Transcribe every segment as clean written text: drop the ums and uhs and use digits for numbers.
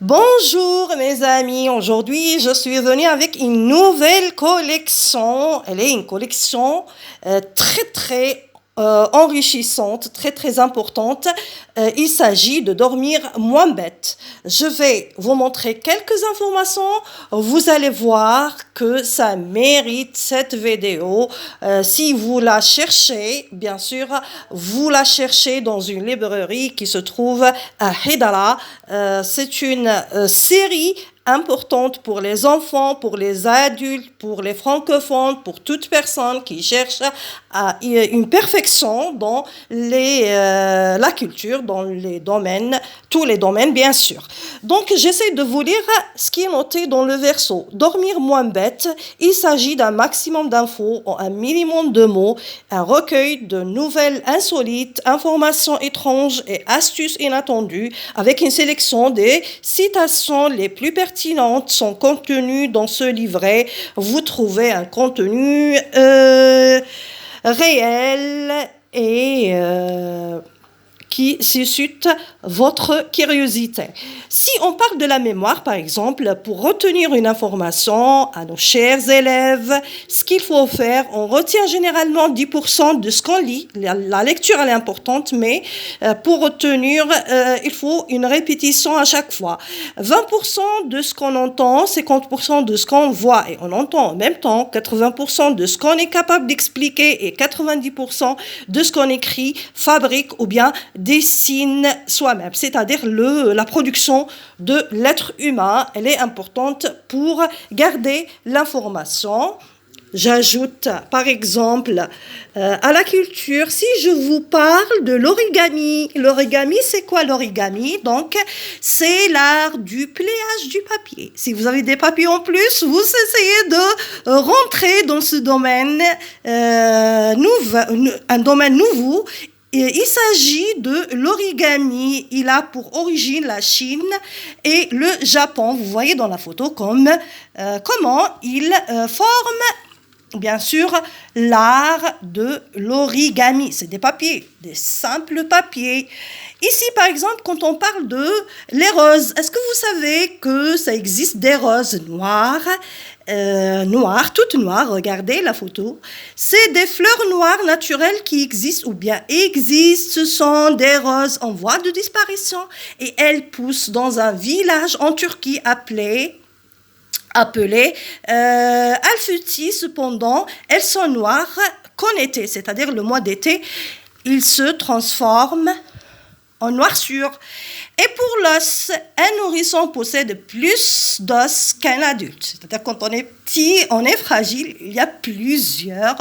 Bonjour mes amis, aujourd'hui je suis venue avec une nouvelle collection. Elle est une collection très enrichissante, très importante. Il s'agit de dormir moins bête. Je vais vous montrer quelques informations. Vous allez voir que ça mérite cette vidéo. Si vous la cherchez, bien sûr, vous la cherchez dans une librairie qui se trouve à Hidala. C'est une série importante pour les enfants, pour les adultes, pour les francophones, pour toute personne qui cherche une perfection dans la culture, dans les domaines, tous les domaines bien sûr. Donc j'essaie de vous lire ce qui est noté dans le verso. Dormir moins bête, il s'agit d'un maximum d'infos, un minimum de mots, un recueil de nouvelles insolites, informations étranges et astuces inattendues, avec une sélection des citations les plus pertinentes sont contenues dans ce livret. Vous trouvez un contenu réel et qui suscite votre curiosité. Si on parle de la mémoire, par exemple, pour retenir une information à nos chers élèves, ce qu'il faut faire, on retient généralement 10% de ce qu'on lit. La lecture, elle est importante, mais pour retenir, il faut une répétition à chaque fois. 20% de ce qu'on entend, 50% de ce qu'on voit et on entend en même temps, 80% de ce qu'on est capable d'expliquer et 90% de ce qu'on écrit, fabrique ou bien dessine soi-même, c'est-à-dire la production de l'être humain, elle est importante pour garder l'information. J'ajoute par exemple à la culture, si je vous parle de l'origami. L'origami, c'est quoi l'origami? Donc, c'est l'art du pliage du papier. Si vous avez des papiers en plus, vous essayez de rentrer dans ce domaine un domaine nouveau. Il s'agit de l'origami. Il a pour origine la Chine et le Japon. Vous voyez dans la photo comment il forme, bien sûr, l'art de l'origami. C'est des papiers, des simples papiers. Ici, par exemple, quand on parle de les roses, est-ce que vous savez que ça existe des roses noires, toutes noires, regardez la photo. C'est des fleurs noires naturelles qui existent ou bien existent. Ce sont des roses en voie de disparition et elles poussent dans un village en Turquie appelé Alfuti. Cependant, elles sont noires qu'en été, c'est-à-dire le mois d'été, ils se transforment en noirceur. Et pour l'os, un nourrisson possède plus d'os qu'un adulte. C'est-à-dire quand on est petit, on est fragile, il y a plusieurs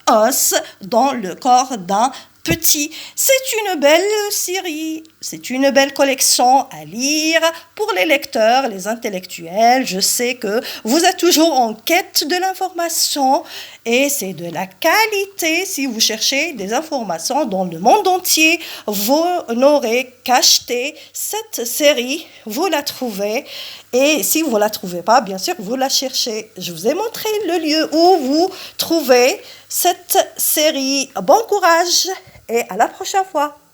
os dans le corps d'un petit. C'est une belle série, c'est une belle collection à lire pour les lecteurs, les intellectuels. Je sais que vous êtes toujours en quête de l'information et c'est de la qualité. Si vous cherchez des informations dans le monde entier, vous n'aurez qu'acheter cette série, vous la trouvez. Et si vous ne la trouvez pas, bien sûr, vous la cherchez. Je vous ai montré le lieu où vous trouvez cette série. Bon courage et à la prochaine fois.